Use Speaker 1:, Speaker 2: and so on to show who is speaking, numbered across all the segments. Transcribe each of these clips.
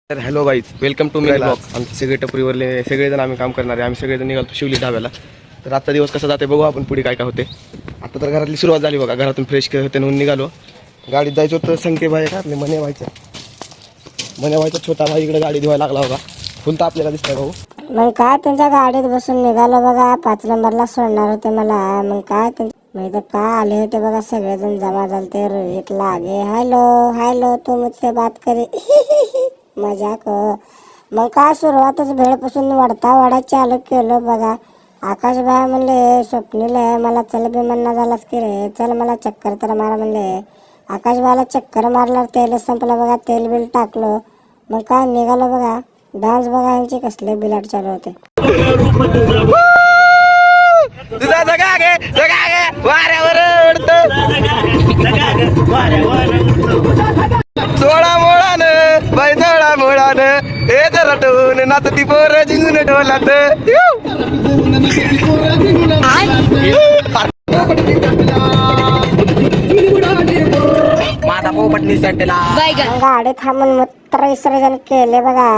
Speaker 1: तर hello guys, welcome to me blog. आमचे सगळे टपरीवरले सगळेजण आम्ही काम करणार आहे. आम्ही सगळेजण निघालो शिवली ढाब्याला. तर आजचा दिवस कसा जाते बघू आपण, पुढे काय काय होते. आता तर घरातली सुरुवात झाली बघा, घरातून फ्रेश होते म्हणून निघालो. गाडीत जायचं होतं. संके भाई का आपले मने व्हायचा छोटा भाई इकडे गाडी धुवायला लागला होता. फुल तर आपल्याला दिसतंय भाऊ.
Speaker 2: मग काय त्यांच्या गाडीत बसून निघालो बघा. 5 नंबरला सोडणार होते मला. मग काय मी तर का आले होते बघा, सगळेजण जमा झालते. रोहित लागे हॅलो हॅलो तू मुझसे बात करे मजाक. मग काय सुरुवातच भेळपासून वडा चालू केलं बघा. आकाश भाई म्हणले स्वप्नील मला चल बी म्हणणं झालास की रे, चल मला चक्कर तर मारा म्हणले. आकाश भाईला चक्कर मारल्यावर तेल संपलं बघा, तेल बिल टाकलं. मग काय निघालो बघा. डान्स बघा यांचे कसले बिलाट चालू होते.
Speaker 1: तुझा वाऱ्यावर सोळा मोळानं बाई सोळा मोळानं हे तर रटवून नाचती पोर जिंकून ढोलात. माझा पोपटनी सटला.
Speaker 2: गाडी थांबून मूत्र विसर्जन केले बघा.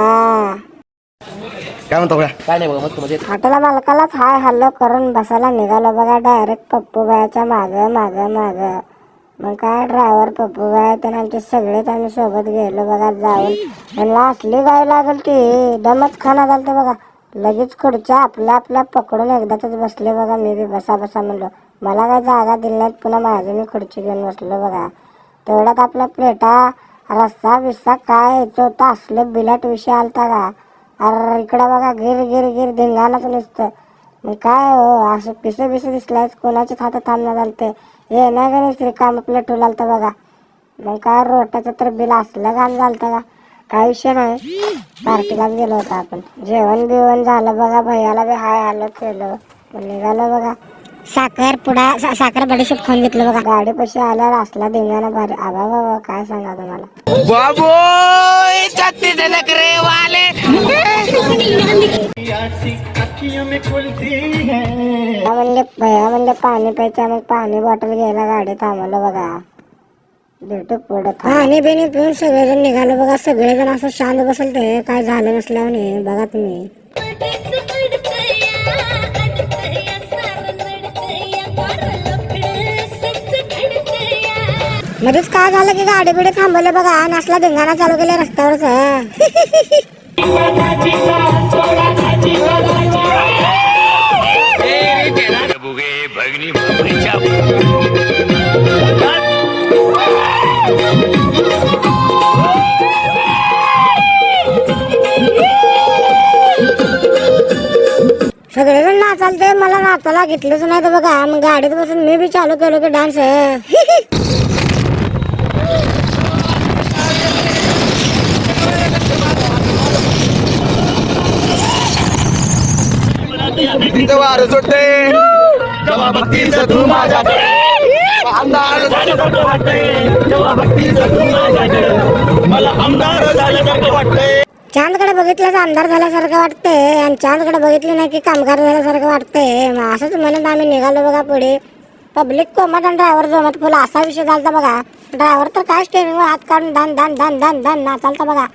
Speaker 1: काय म्हणतो काय नाही बघा, मस्त म्हणजे
Speaker 2: हॉटेला मालकालाच हाय हल्लो करून बसायला निघालो बघा. डायरेक्ट पप्पू बायाच्या माग. मग काय ड्रायव्हर पप्पू बाया तर आमचे सगळेच आम्ही सोबत गेलो बघा. जाऊन त्यांना असली गाय लागल की दमच खाना झालते बघा. लगेच खुर्च्या आपल्या पकडून एकदाच बसले बघा. मी बी बसा म्हणलो. मला काय जागा दिली नाहीत, पुन्हा माझी मी खुर्ची घेऊन बसलो बघा. तेवढ्यात आपल्या प्लेटा रस्सा बिस्सा काय यायचं होतं, असलं बिलाट विषय आलता का. अरे इकडं बघा गिर धिंगाणाच नसतं. मग काय हो असं पिसे दिसलायच, कोणाच्याच हातात थांबणं झालते. हे नाही का नाही श्रीकाम प्लेटू लागतं बघा. मग काय रोटाचं तर बिल असलं घाण झालतं का, काय विषय नाही. पार्टीलाच गेलो होतो आपण. जेवण बिवण झालं बघा. भैयाला बी हाय आलं केलं. निघालं बघा. साखर बडीशेप खाऊन घेतलं बघा. गाडी पशी आल्यावर असला धिंगाणा भारी. आबा बाबा काय सांगा तुम्हाला. भैया म्हणले पाणी प्यायचं. मग पाणी बॉटल घ्यायला गाडी थांबवलं बघा. भेटू पुढं पाणी बिणी पिऊन सगळेजण निघालो बघा. सगळेजण असं शांत बसल ते काय झालं नसल्याने बघा तुम्ही. मध्येच काय झालं की गाडी बिडी थांबवले बघा. नसला धिंगाणा चालू केला रस्त्यावरच. सगळेजण नाचालते, मला नाचायला घेतलंच नाही तर बघा. मग गाडीत बसून मी बी चालू केलो की डान्स.
Speaker 1: वार सुटते
Speaker 2: चांदकडे बघितल्याच आमदार झाल्यासारखं वाटतंय, आणि चांदकडे बघितले नाही की कामगार झाल्यासारखं वाटतंय. मग असंच म्हणत आम्ही निघालो बघा पुढे. पब्लिक कोमत आणि ड्रायव्हर जमत फुल असा विषय झालता बघा. ड्रायव्हर तर काय स्टेरिंगवर हात काढून दान नाचालता बघा.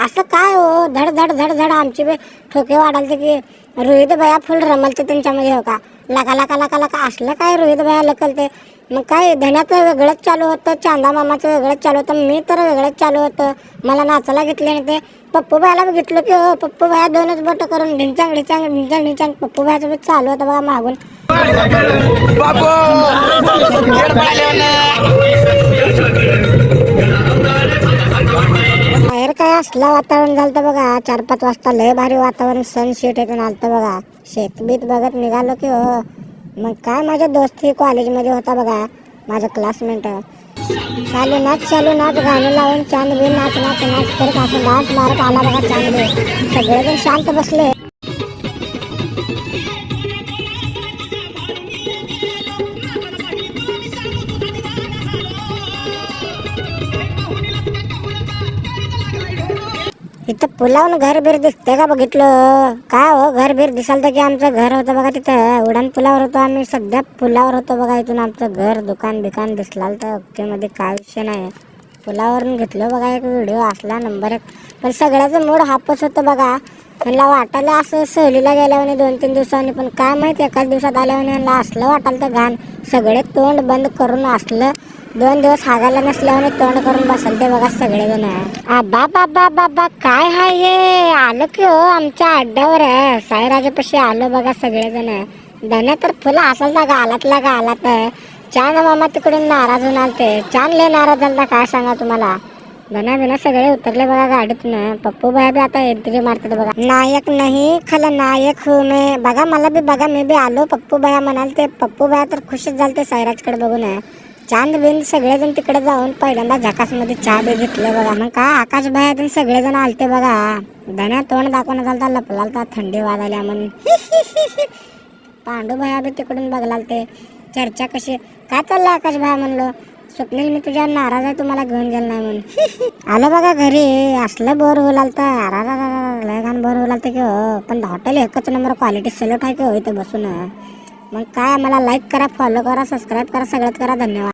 Speaker 2: असं काय हो, धड आमची बी ठोके वाढालते की रोहित भैया फुल रमलते त्यांच्यामध्ये. हो का लका असलं काय रोहित भैया लकलते. मग काय धण्याचं वेगळंच चालू होतं, चांदा मामाचं वेगळंच चालू होतं, मी तर वेगळंच चालू होतं. मला नाचायला घेतले नाही ते. पप्पू भायला बी घेतलं की हो. पप्पू भाया 2च बोट करून ढिंचांग पप्पू भायाचं बी चालू होतं बघा मागून. बाहेर काय असला वातावरण झालं बघा. 4-5 वाजता लय भारी वातावरण, सनसेट येऊन आलतं बघा. शेतबीत बघत निघालो की हो. मग काय माझ्या दोस्ती कॉलेजमध्ये होता बघा, माझा क्लासमेट. चालू नाच गाणं लावून चांद बी नाच करत असं डान्स मारत आला बघा चांद बी. सगळेजण शांत बसले. इथं पुलावून घर बीर दिसतंय का बघितलं काय हो. घर बीर दिसाल तर की आमचं घर होतं बघा तिथं. उडान पुलावर होतो आम्ही, सध्या पुलावर होतो बघा. इथून आमचं घर दुकान बिकान दिसलाल तर ओके मध्ये काय विषय नाही. पुलावरून घेतलं बघा एक व्हिडिओ असला नंबर 1. पण सगळ्याचं मूड हापच होतं बघा. त्यांना वाटायला असं सहलीला गेल्यावर 2-3 दिवसांनी, पण काय माहिती एकाच दिवसात आल्यावर यांना असलं वाटायला तर घाण. सगळे तोंड बंद करून असलं 2 दिवस हागायला नसल्यावर तोंड करून बसल ते बघा सगळेजण. आबा बाबा बाबा काय हाय हे, आलं की हो आमच्या अड्ड्यावर साईराजापाशी आलो बघा सगळेजण. धन्या तर फुलं असायचा गालातला गालात. चांद मामा तिकडून नाराज होणार ते, चांद लय नाराज झाला काय सांगा तुम्हाला. धना बिना सगळे उतरले बघा गाडीतून. पप्पू भाई बी आता एंट्री मारतात बघा. नायक नाही खलनायक हूं मैं बघा, मला बी बघा मी बी आलो. पप्पू भाया म्हणाल ते, पप्पू भाया तर खुशच झालते साईराजकडे बघून. चांद बिन सगळेजण तिकडे जाऊन पहिल्यांदा झकासमध्ये चहा बी घेतले बघा. मग काय आकाश भाया सगळेजण आलते बघा. धन्या तोंड दाखवून झालता, लपलालता थंडी वाजायला म्हणून. पांडू भाया बी तिकडून बघलाल ते. चर्चा कशी काय चाललं आकाश भाया म्हणलो. स्वप्नील मी तुझ्या नाराज आहे, तुम्हाला घेऊन गेलं नाही म्हणून. आलं बघा घरी, असलं बोर होईल तर लय घाण बोर होईल की हो. पण हॉटेल एकच नंबर क्वालिटी सलट आहे की हो इथं बसून. मग काय, मला लाईक करा, फॉलो करा, सबस्क्राईब करा, सगळंच करा. धन्यवाद.